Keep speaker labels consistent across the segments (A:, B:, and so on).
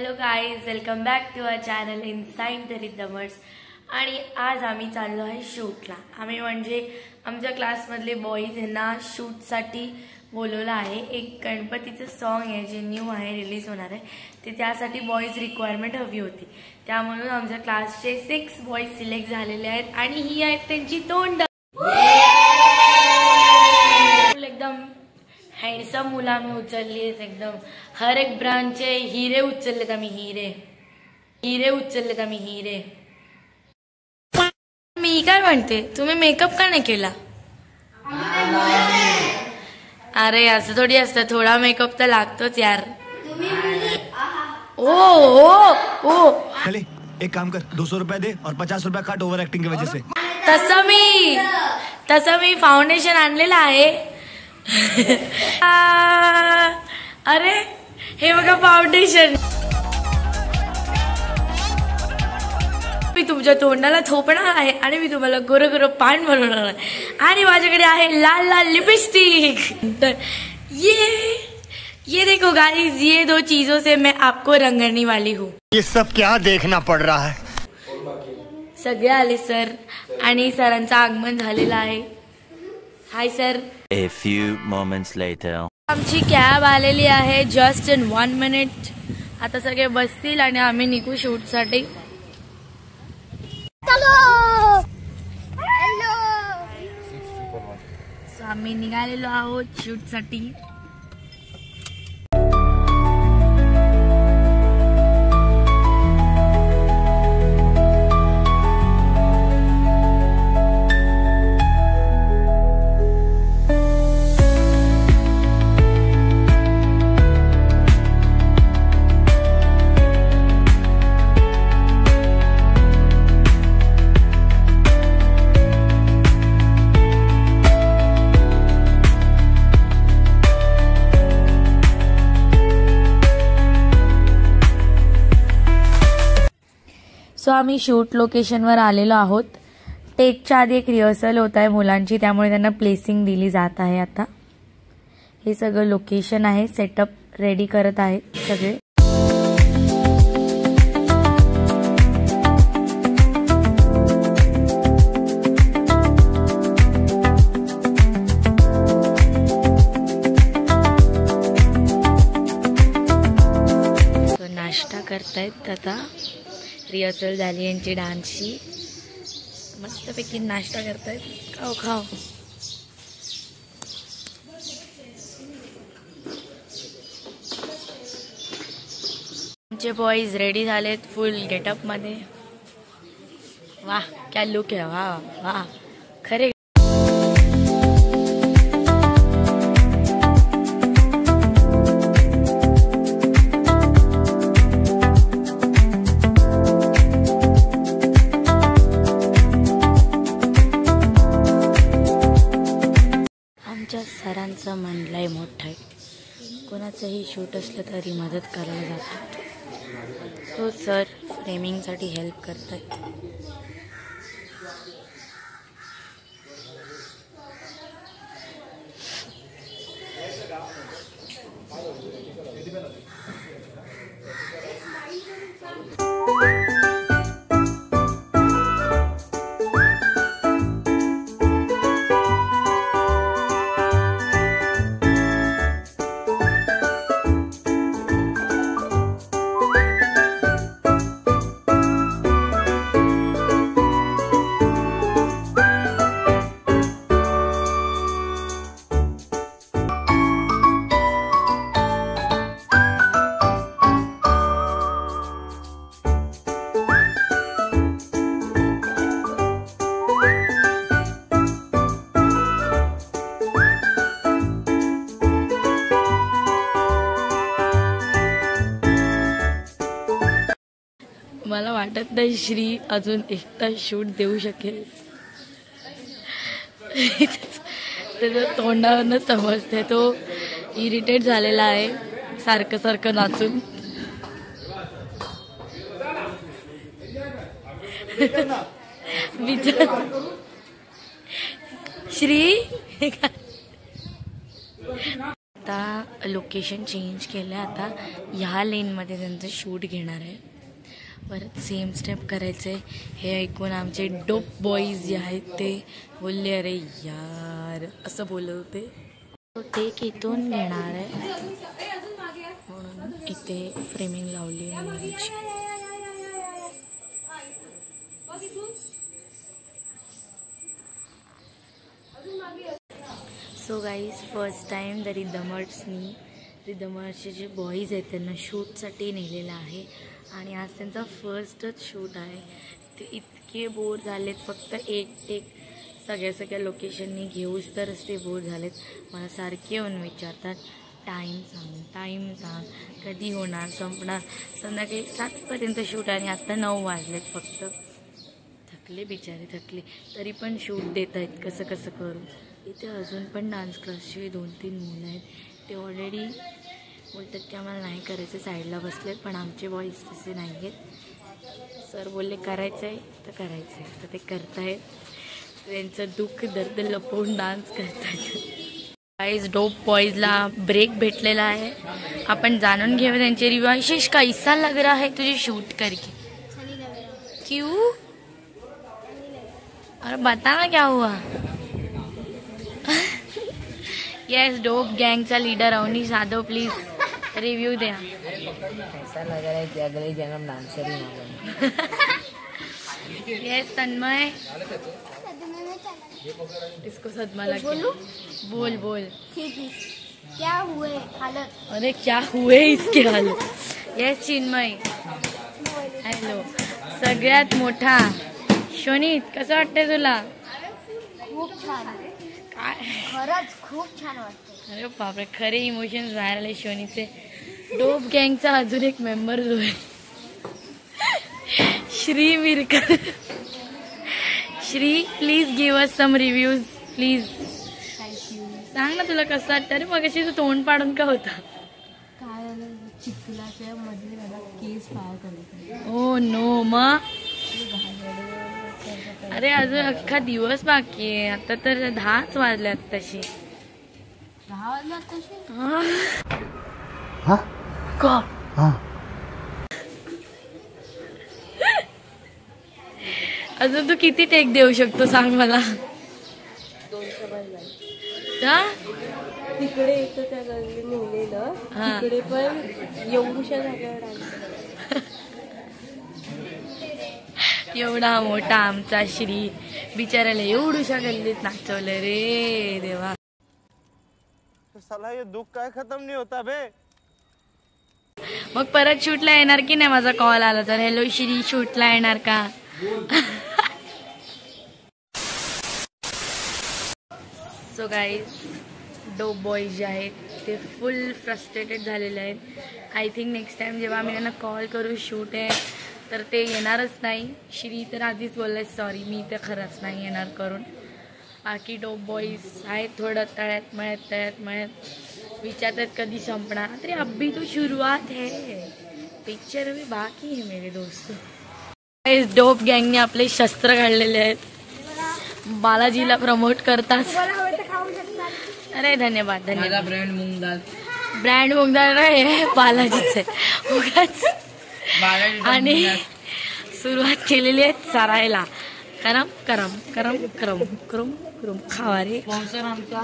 A: Hello guys, welcome back to our channel inside the Rhythmers. आणि आज आम्ही चाललो आहे शूटला. आम्ही म्हणजे आमच्या क्लासमधले बॉईज यांना शूटसाठी बोलवलं आहे. एक गणपतीचं सॉन्ग आहे जे न्यू आहे, रिलीज होणार आहे. ते त्यासाठी बॉईज रिक्वायरमेंट हवी होती. त्यामुळे आमच्या क्लासचे 6 बॉईज सिलेक्ट झालेले आहेत आणि ही आहेत त्यांची तोंड. एकदम हँडसम मुलं आम्ही उचलली आहेत. एकदम हर एक ब्रांचचे हिरे उचललेत आम्ही. हिरे उचललेत आम्ही, हिरे. मी काय म्हणते, तुम्ही मेकअप का नाही केला? अरे असं थोडी असतं, थोडा मेकअप तर लागतोच यार. ओ ओ ओ
B: चले एक काम कर, 200 रुपया दे और 50 रुपया काट ओवर एक्टिंग की वजह से.
A: तसं मी फाउंडेशन आणलेलं आहे. अरे हे बघा फाउंडेशन. मी तुमच्या तोंडाला थोपणार आहे आणि मी तुम्हाला गोरं गोरं पान बनवणार आहे. आणि माझ्याकडे आहे लाल लाल लिपस्टिक. तर ये देखो गाइस, ये 2 चीजों से मैं आपको रंगने वाली हूँ.
B: ये सब क्या देखना पड़ रहा है.
A: सगळे आले सर आणि सरांचं आगमन झालेलं आहे. Hi sir.
C: A few moments later.
A: आमची कॅब आलेली आहे जस्ट इन 1 मिनिट. आता सगळे बसतील आणि आम्ही निघू शूटसाठी. आम्ही निघालेलो आहोत शूटसाठी. सो आम्ही शूट लोकेशनवर आलेलो आहोत. टेकच्या आधी एक रिहर्सल होत आहे मुलांची, त्यामुळे त्यांना प्लेसिंग दिली जात आहे. आता हे सगळं लोकेशन आहे, सेटअप रेडी करत आहेत सगळे. नाश्ता करतायत आता. रिहर्सल झाली यांची डान्सची. मस्तपैकी नाश्ता करतायत. खाओ. आमचे बॉईज रेडी झालेत फुल गेटअप मध्ये. वाह क्या लुक है. वाह वाह खरे. आमच्या सरांचं मन लय मोठं आहे. कोणाचंही शूट असलं तरी मदत करायला जातात. सो सर फ्रेमिंगसाठी हेल्प करतात. मला वाटत नाही श्री अजून एकटा शूट देऊ शकेल. त्याचं तोंडावरनं समजते, तो इरिटेट झालेला आहे सारखं नाचून. श्री आता लोकेशन चेंज केलं आहे. आता ह्या लेनमध्ये त्यांचं शूट घेणार आहे. परत सेम स्टेप करायचं आहे. हे ऐकून आमचे डोप बॉईज जे आहेत ते बोलले अरे यार असं बोलत होते. तो टेक इथून घेणार आहे म्हणून इथे फ्रेमिंग लावली आहे. So guys first time the रिदमर्सचे जे बॉईज आहेत त्यांना शूटसाठी नेलेलं आहे आणि आज त्यांचा फर्स्टच शूट आहे. ते इतके बोर झालेत. फक्त एक सगळ्या लोकेशननी घेऊच तरच ते बोर झालेत. मला सारखे येऊन विचारतात टाईम सांग कधी होणार संपणार. संध्याकाळी 7पर्यंत शूट आणि आत्ता 9 वाजलेत फक्त. थकले बिचारे थकले तरी पण शूट देत आहेत कसं करून. इथे अजून पण डान्स क्लासचे 2-3 मुलं आहेत. ते ऑलरेडी बोलतात की आम्हाला नाही करायचं साईडला बसलेत. पण आमचे बॉईज तसे नाही आहेत. सर बोलले करायचं आहे तर करायचं आहे तर ते करतायत. त्यांचं दुःख दर्द लपवून डान्स करतात. गाईज डोप बॉईजला ब्रेक भेटलेला आहे. आपण जाणून घेऊया त्यांचे रिव्ह्यू. आशिष कैसा लग रहा है तुझे शूट करके? क्यों? अरे बता ना क्या हुआ. येस डोप गैंगचा leader Avani Sadhav please review द्या.
D: ऐसा लग रहा है कि अगले जन्म डांसर ही होगा.
A: यस तन्मय इसको सदमा लग गया. बोल
E: क्या हुए हालत.
A: अरे क्या हुए इसके हालत. Yes Chinmay hello. सगळ्यात मोठा शोनित कसं वाटतंय तुला?
E: खूप छान.
A: काय
E: खरंच खूप छान वाटतं.
A: अरे बापरे खरे इमोशन्स बाहेर आले शोनीचे. डोप गँगचा अजून एक मेंबर जो आहे Shri Mirkar. Shri please give us some reviews please. सांग ना तुला कसं वाटतं. अरे मग अशी तू तोंड पाडून का होता?
E: काय चिखलाच्या मध्ये मला केस पाय करत.
A: ओ नो मग. अरे अजून अख्खा दिवस बाकी आहे. आता तर 10च वाजल्यात तशी.
E: 10 वाजल्यात तशी.
A: का अजून तू किती टेक देऊ शकतो सांग मला. 200
E: तिकडे येतं त्या गल्ली नेलेलं. तिकडे पण एवढ्याशा जागेवर आलं.
A: एवढा मोठा आमचा श्री बिचारायला एवढूशा गल्लीत नाचवलं रे देवा.
F: साला ये दुख काय खत्म नहीं होता बे.
A: मग परत शूटला येणार की नाही माझा कॉल आला तर. हॅलो श्री शूटला येणार का? सो गाईज डोप बॉईज जे आहेत ते फुल फ्रस्ट्रेटेड झालेले आहेत. आय थिंक नेक्स्ट टाइम जेव्हा आम्ही त्यांना कॉल करू शूट आहे तर ते येणारच नाही. श्री तर आधीच बोललाय सॉरी मी तर खरंच नाही येणार करून. बाकी डोप बॉईज आहेत थोडं तळ्यात मळ्यात विचारतात कधी संपणार. तरी अभी तो शुरुआत है पिक्चर भी बाकी है मेरे दोस्तों. डोप गँगने आपले शस्त्र काढलेले आहेत. बालाजीला प्रमोट करतात. अरे धन्यवाद.
D: ब्रँड
A: मूग दाल रे बालाजीचे आणि सुरुवात केलेली आहे चारायला. करम करम करम करम करम करम खावा रे.
D: स्पॉन्सर आमचा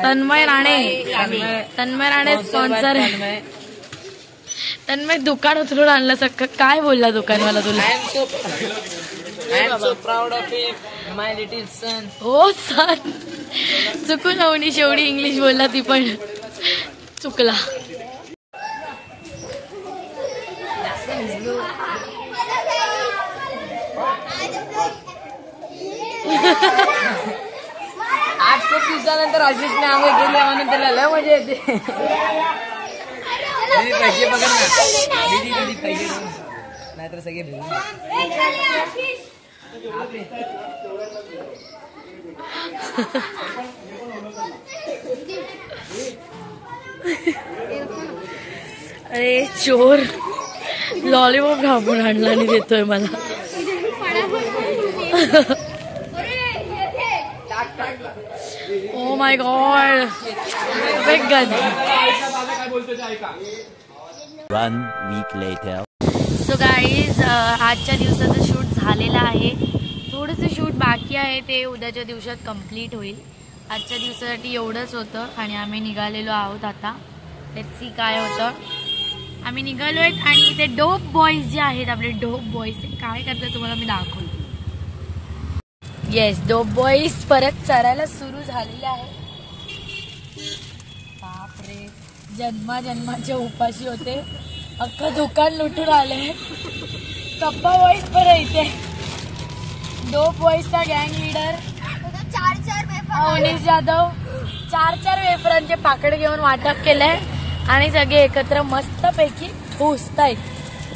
A: तन्मय राणे स्पॉन्सर. तन्मय दुकान उचलून आणलं सगळं. काय बोलला दुकानवाला तुला?
D: I am so proud of him, my little son.
A: हो सन. चुकून अवनी शेवटी इंग्लिश बोलला ती पण चुकला.
D: आज खूप दिवसानंतर आशिषने आंघोळ केली म्हणून त्याला लय मजा येते. पैसे बघा ना दीदी पैसे नाहीतर सगळे भेटून.
A: अरे चोर लॉलीपॉप घाबून आणला आणि देतोय मला. Oh my God
C: 1 week later.
A: So guys आजच्या दिवसाचं शूट झालेलं आहे. थोडंसं शूट बाकी आहे, ते उद्याच्या दिवसात कंप्लीट होईल. आजच्या दिवसासाठी एवढंच होतं आणि आम्ही निघालेलो आहोत. आता लेट्स सी काय होतं. आम्ही निघालो आहेत आणि ते डोप बॉईज जे आहेत आपले डोप बॉईज काय करतात तुम्हाला मी दाखवतो. येस, डोप बॉईज परत चढायला सुरू झालेले आहे. बापरे, जन्माचे उपाशी होते, अख्खं दुकान लुटून आले. कप्पा बॉईज पण इथे. डोप बॉईजचा गँग लीडर अवनीश जाधव 4 वेफरांचे पाकिट घेऊन वाटप केलंय आणि सगळे एकत्र मस्त पैकी ठुसतायत.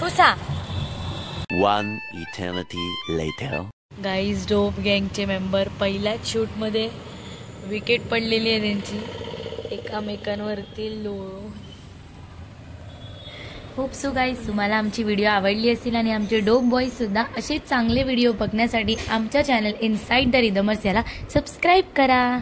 A: ठुसा.
C: 1 eternity later.
A: गाईज, डोप गँगचे मेंबर पहिल्याच शूट मध्ये विकेट पडलेली आहे त्यांची. एकामेकांवरती होप सो गाईज तुम्हाला आमची व्हिडिओ आवडली असेल आणि आमचे डोप बॉईज सुद्धा असे चांगले व्हिडिओ बघण्यासाठी आमच्या चॅनल इनसाइड द रिदमर्स याला सबस्क्राईब करा.